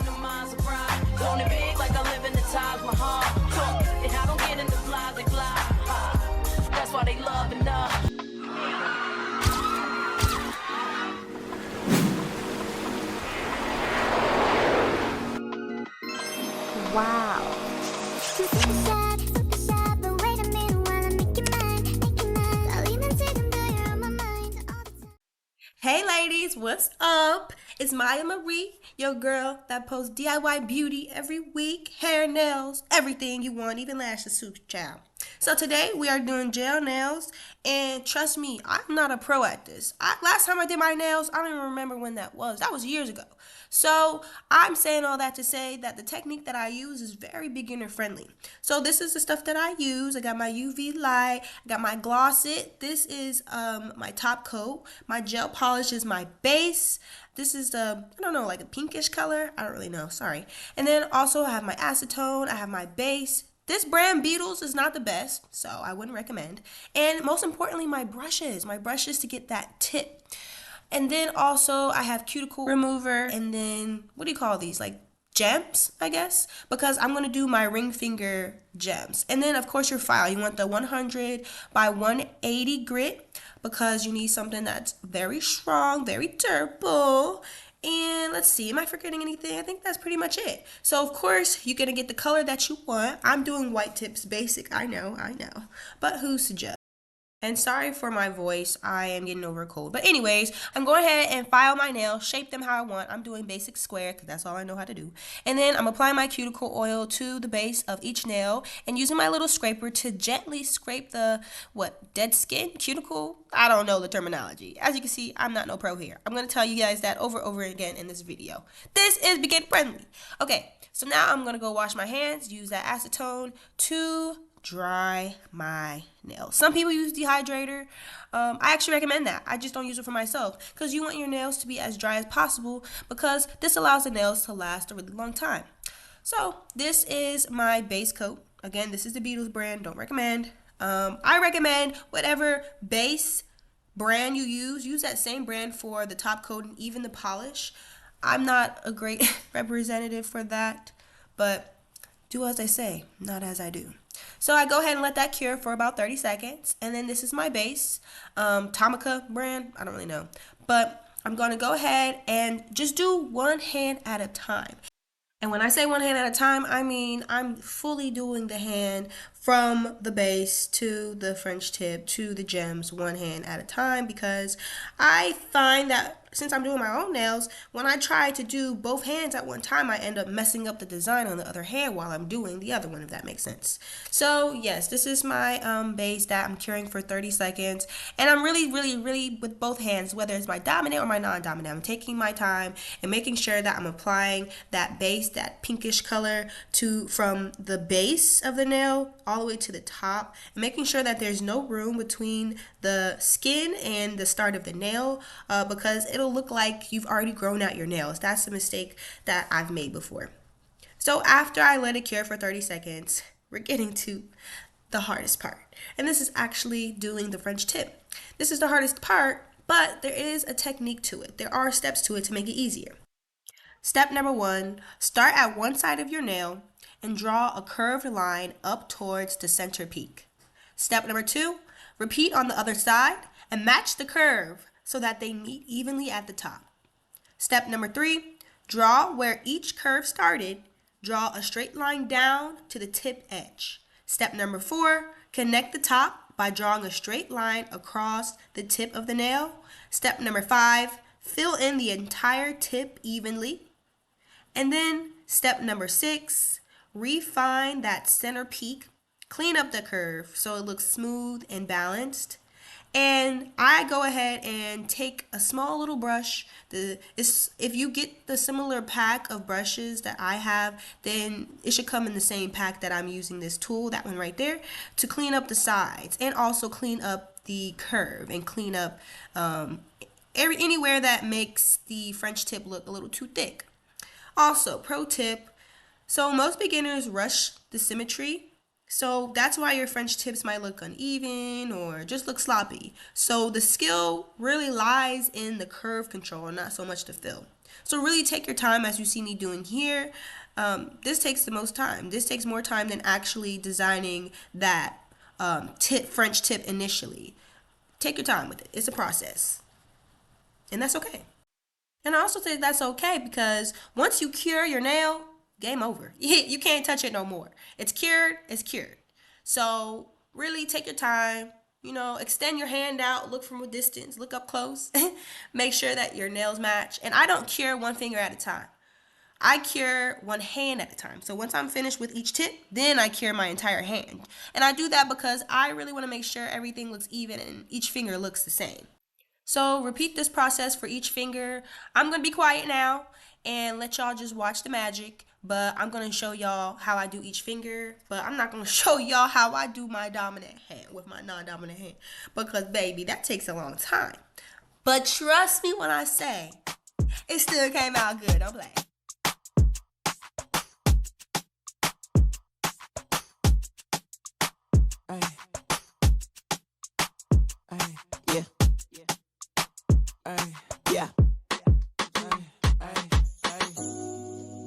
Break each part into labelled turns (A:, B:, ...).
A: the minds of pride. Doing it big like I live in the Taj Mahal. And I don't get into flies that glide. That's why they love enough.
B: Wow. Hey ladies, what's up? It's Maya Marie, your girl that posts DIY beauty every week, hair, nails, everything you want, even lashes too, child. So today we are doing gel nails, and trust me, I'm not a pro at this. Last time I did my nails, I don't even remember when that was. That was years ago. So I'm saying all that to say that the technique that I use is very beginner friendly. So this is the stuff that I use. I got my UV light, I got my Glossit. This is my top coat. My gel polish is my base. This is the, I don't know, like a pinkish color. I don't really know, sorry. And then also I have my acetone, I have my base. This brand Beetles is not the best, so I wouldn't recommend. And most importantly, my brushes to get that tip. And then also I have cuticle remover, and then what do you call these? Like gems, I guess, because I'm going to do my ring finger gems. And then of course your file, you want the 100 by 180 grit because you need something that's very strong, very durable. And let's see, am I forgetting anything? I think that's pretty much it. So of course you're going to get the color that you want. I'm doing white tips basic, I know, but who's to judge? And sorry for my voice, I am getting over a cold. But anyways, I'm going ahead and file my nails, shape them how I want. I'm doing basic square because that's all I know how to do. And then I'm applying my cuticle oil to the base of each nail and using my little scraper to gently scrape the, dead skin, cuticle? I don't know the terminology. As you can see, I'm not no pro here. I'm going to tell you guys that over and over again in this video. This is beginner friendly. Okay, so now I'm going to go wash my hands, use that acetone to dry my nails. Some people use dehydrator. I actually recommend that. I just don't use it for myself because you want your nails to be as dry as possible because this allows the nails to last a really long time. So this is my base coat. Again, this is the Beetles brand. Don't recommend. I recommend whatever base brand you use that same brand for the top coat and even the polish. I'm not a great representative for that, but do as I say, not as I do. So I go ahead and let that cure for about 30 seconds. And then this is my base, Tomica brand. I don't really know. But I'm going to go ahead and just do one hand at a time. And when I say one hand at a time, I mean I'm fully doing the hand from the base to the French tip to the gems one hand at a time because I find that since I'm doing my own nails, when I try to do both hands at one time, I end up messing up the design on the other hand while I'm doing the other one, if that makes sense. So yes, this is my base that I'm curing for 30 seconds. And I'm really with both hands, whether it's my dominant or my non-dominant, I'm taking my time and making sure that I'm applying that base, that pinkish color from the base of the nail all the way to the top, and making sure that there's no room between the skin and the start of the nail because it'll look like you've already grown out your nails. That's a mistake that I've made before. So after I let it cure for 30 seconds, we're getting to the hardest part. And this is actually doing the French tip. This is the hardest part, but there is a technique to it. There are steps to it to make it easier. Step number 1, start at one side of your nail and draw a curved line up towards the center peak. Step number 2, repeat on the other side and match the curve so that they meet evenly at the top. Step number 3, draw where each curve started, draw a straight line down to the tip edge. Step number 4, connect the top by drawing a straight line across the tip of the nail. Step number 5, fill in the entire tip evenly. And then step number 6, refine that center peak, clean up the curve so it looks smooth and balanced. And I go ahead and take a small little brush. If you get the similar pack of brushes that I have, then it should come in the same pack that I'm using this tool, that one right there, to clean up the sides and also clean up the curve and clean up anywhere that makes the French tip look a little too thick. Also, pro tip, so most beginners rush the symmetry. So that's why your French tips might look uneven or just look sloppy. So the skill really lies in the curve control, not so much the fill. So really take your time as you see me doing here. This takes the most time. This takes more time than actually designing that French tip initially. Take your time with it. It's a process. And that's okay. And I also think that's okay because once you cure your nail, game over. You can't touch it no more. It's cured, it's cured. So really take your time, extend your hand out, look from a distance, look up close, make sure that your nails match. And I don't cure one finger at a time. I cure one hand at a time. So once I'm finished with each tip, then I cure my entire hand. And I do that because I really want to make sure everything looks even and each finger looks the same. So repeat this process for each finger. I'm going to be quiet now and let y'all just watch the magic. But I'm going to show y'all how I do each finger. But I'm not going to show y'all how I do my dominant hand with my non-dominant hand. Because, baby, that takes a long time. But trust me when I say, it still came out good. Don't play.
C: Yeah. Yeah.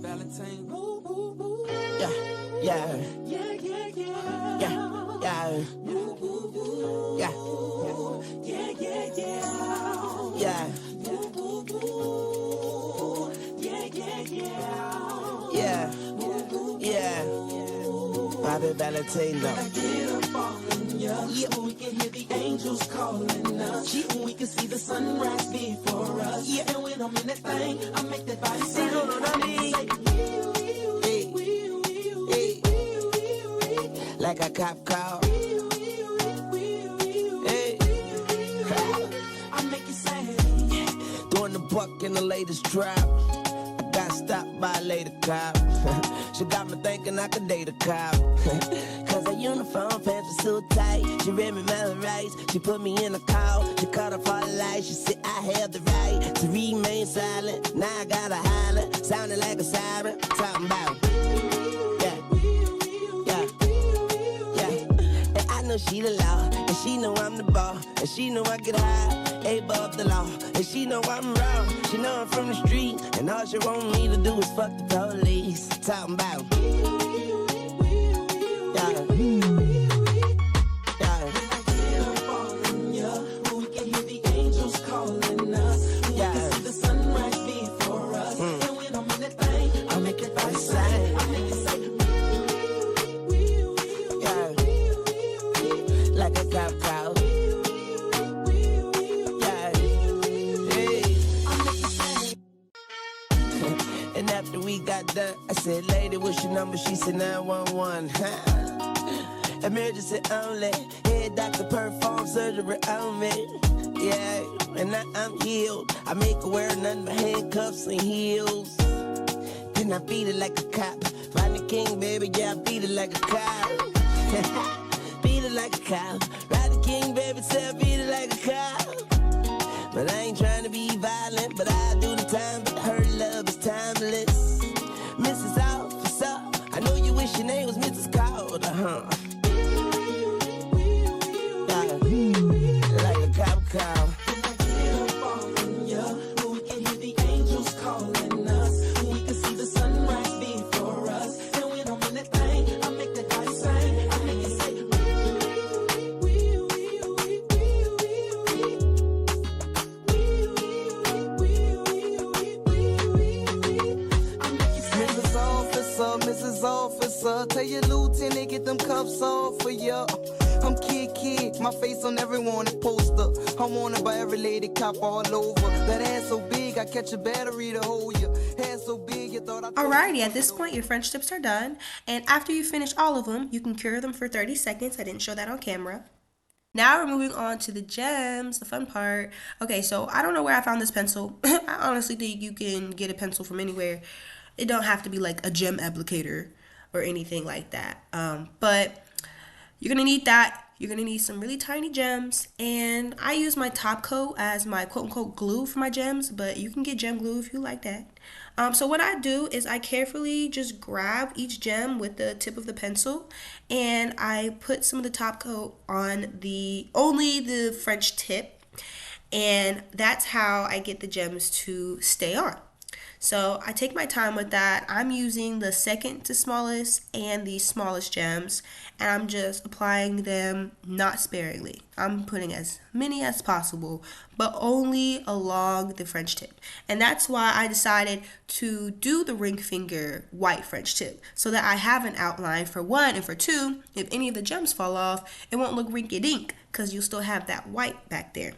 C: Valentine. Yeah. Yeah. Yeah. Yeah. Yeah. Yeah. Yeah. Yeah. Yeah. Bobby Valentino. Yeah, when we can hear the angels calling us. Yeah, when we can see the sunrise before us. Yeah, and when I'm in that thing, I make that body sing. You know what I mean? Hey, hey, like a cop car. Hey, I make it sing. Throwing the buck in the latest drop. I got stopped by a lady cop. She got me thinking I could date a cop. Cause her uniform pants were so tight. She read me my rights. She put me in a call. She cut off all the lights. She said I have the right to remain silent. Now I gotta holler, sounding like a siren. Talking about, yeah, yeah, yeah. And I know she the law, and she know I'm the ball, and she know I get high, above the law, and she know I'm wrong. She know I'm from the street, and all she want me to do is fuck the police. Talking about, yeah. And after we got done, I said, lady, what's your number? She said 911. Emergency only. Head doctor perform surgery on me. Yeah, and now I'm healed. I make her wear nothing but handcuffs and heels. Then I beat it like a cop. Rodney King, baby, yeah, I beat it like a cop. Beat it like a cop. Rodney King, baby, say I beat it like a cop. But I ain't trying to be violent, but I do the time. But her love is timeless. Mrs. Officer, I know you wish your name was Mrs. Calder, huh? Yeah, like a cop call. We can hear the angels calling us. We can see the sunrise before us. And when I'm in that thing, I make that body sing. I make it say, Mrs. Officer, tell your lieutenant get them cuffs off for ya. I'm kid, my face on every wanted poster. I'm wanted by every lady cop all over. That ass so big, I catch a battery to hold you. Hair so big, you thought I.
B: Alrighty, at this point, your French tips are done. And after you finish all of them, you can cure them for 30 seconds. I didn't show that on camera. Now we're moving on to the gems, the fun part. Okay, so I don't know where I found this pencil. I honestly think you can get a pencil from anywhere. It don't have to be like a gem applicator or anything like that. But you're going to need that. You're going to need some really tiny gems. And I use my top coat as my quote-unquote glue for my gems. But you can get gem glue if you like that. So what I do is I carefully just grab each gem with the tip of the pencil. And I put some of the top coat on only the French tip. And that's how I get the gems to stay on. So I take my time with that. I'm using the second to smallest and the smallest gems, and I'm just applying them not sparingly. I'm putting as many as possible, but only along the French tip. And that's why I decided to do the ring finger white French tip, so that I have an outline for one, and for two, if any of the gems fall off, it won't look rinky dink because you'll still have that white back there.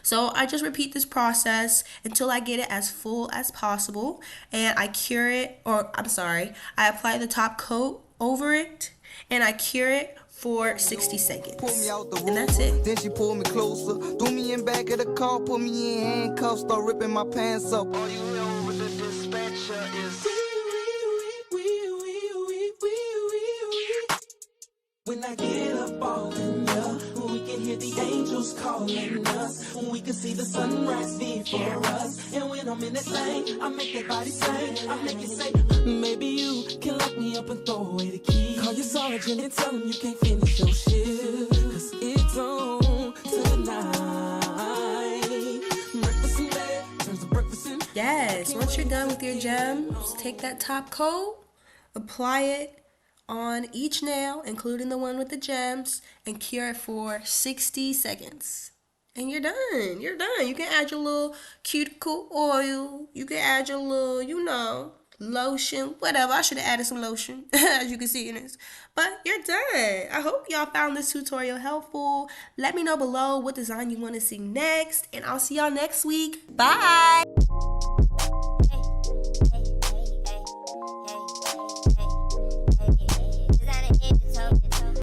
B: So I just repeat this process until I get it as full as possible, and I cure it, or I'm sorry, I apply the top coat over it and I cure it for 60 seconds.
C: Pull me out the room,
B: And that's it.
C: then she pulled me closer. Threw me in back of the car, put me in handcuffs, start ripping my pants up. All you know with the dispatcher is when I get up all in ya, when we can hear the angels calling us, when we can see the sunrise before us, and when I'm in that lane, I make that body sing, I make it say, maybe you can lock me up and throw away the key. Call your sergeant and tell him you can't finish your shift, cause it's on tonight. Breakfast in bed, turns to breakfast in.
B: Yes, once you're done with your gems, take that top coat, apply it on each nail, including the one with the gems, and cure it for 60 seconds. And you're done. You're done. You can add your little cuticle oil. You can add your little, lotion, whatever. I should have added some lotion, as you can see in this. But you're done. I hope y'all found this tutorial helpful. Let me know below what design you want to see next, and I'll see y'all next week. Bye!
D: Hey.